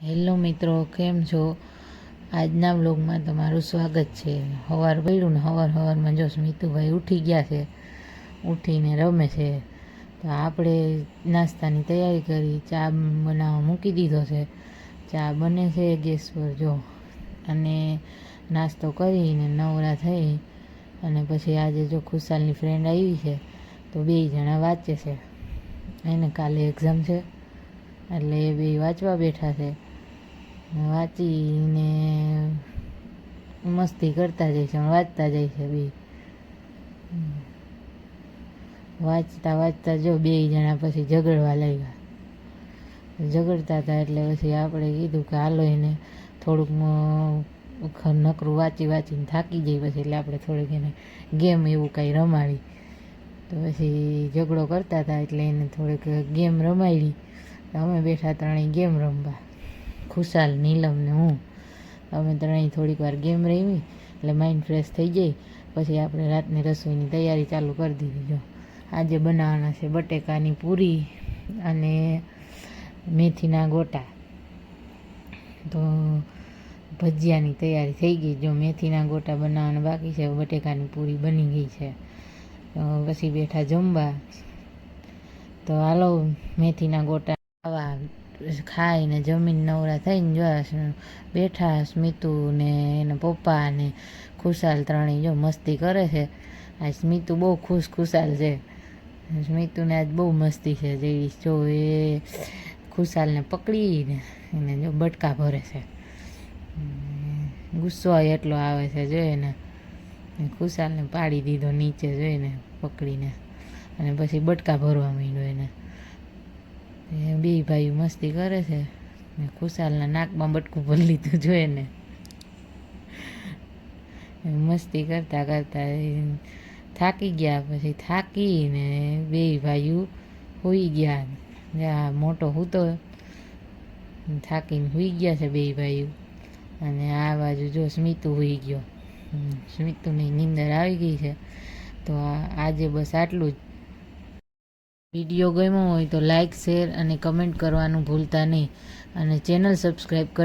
Hello મિત્રો, કેમ છો? આજના વ્લોગમાં તમારું સ્વાગત છે. સવાર પડ્યું ને સવારમાં જો સ્મિતુભાઈ ઉઠી ગયા છે, ઉઠીને રમે છે. તો આપણે નાસ્તાની તૈયારી કરી, ચા બનાવવા મૂકી દીધો છે. ચા બને છે ગેસ પર જો, અને નાસ્તો કરીને નવરા થઈ અને પછી આજે જો ખુશાલની ફ્રેન્ડ આવી છે તો બે જણા વાંચે છે. એને કાલે એક્ઝામ છે એટલે એ બે વાંચવા બેઠા છે. વાંચીને મસ્તી કરતા જાય છે, વાંચતા જાય છે બે. વાંચતા વાંચતા જો બે જણા પછી ઝઘડવા લાગ્યા. ઝઘડતા હતા એટલે પછી આપણે કીધું કે હાલો એને થોડુંક નકરું વાંચીને થાકી જાય પછી, એટલે આપણે થોડીક એને ગેમ એવું કાંઈ રમાડી. તો પછી ઝઘડો કરતા હતા એટલે એને થોડીક ગેમ રમાડી. અમે બેઠા ત્રણેય ગેમ રમવા, ખુશાલ, નીલમ ને હું. અમે ત્રણેય થોડીક વાર ગેમ રમી એટલે માઇન્ડ ફ્રેશ થઈ જાય. પછી આપણે રાતની રસોઈની તૈયારી ચાલુ કરી દીધી. જો આજે બનાવવાના છે બટેકાની પૂરી અને મેથીના ગોટા. તો ભજીયાની તૈયારી થઈ ગઈ. જો મેથીના ગોટા બનાવવાના બાકી છે, બટેકાની પૂરી બની ગઈ છે. પછી બેઠા જમવા. તો હાલો મેથીના ગોટા ખાઈને જમીને નવરા થઈને જો બેઠા સ્મિતુ ને એના પપ્પા ને ખુશાલ ત્રણેય જો મસ્તી કરે છે. આ સ્મિતુ બહુ ખુશાલ છે. સ્મિતુને આજ બહુ મસ્તી છે. જો એ ખુશાલને પકડીને એને જો બટકા ભરે છે. ગુસ્સો એટલો આવે છે જો એને. ખુશાલને પાડી દીધો નીચે જોઈને પકડીને, અને પછી બટકા ભરવા માંડ્યો એને. બે ભાઈઓ મસ્તી કરે છે. ખુશાલના નાકમાં બટકું ભરી લીધું જોઈએ ને. મસ્તી કરતા કરતા થાકી ગયા. પછી થાકીને બે ભાઈઓ સૂઈ ગયા. મોટો સૂતો થાકીને સૂઈ ગયા છે બે ભાઈઓ. અને આ બાજુ જો સ્મિતુ સૂઈ ગયો. સ્મિતુની નીંદર આવી ગઈ છે. તો આજે બસ આટલું જ. વિડીયો ગમ્યો હોય તો લાઇક, શેર અને કમેન્ટ કરવાનું ભૂલતા નહીં, અને ચેનલ સબસ્ક્રાઈબ કરી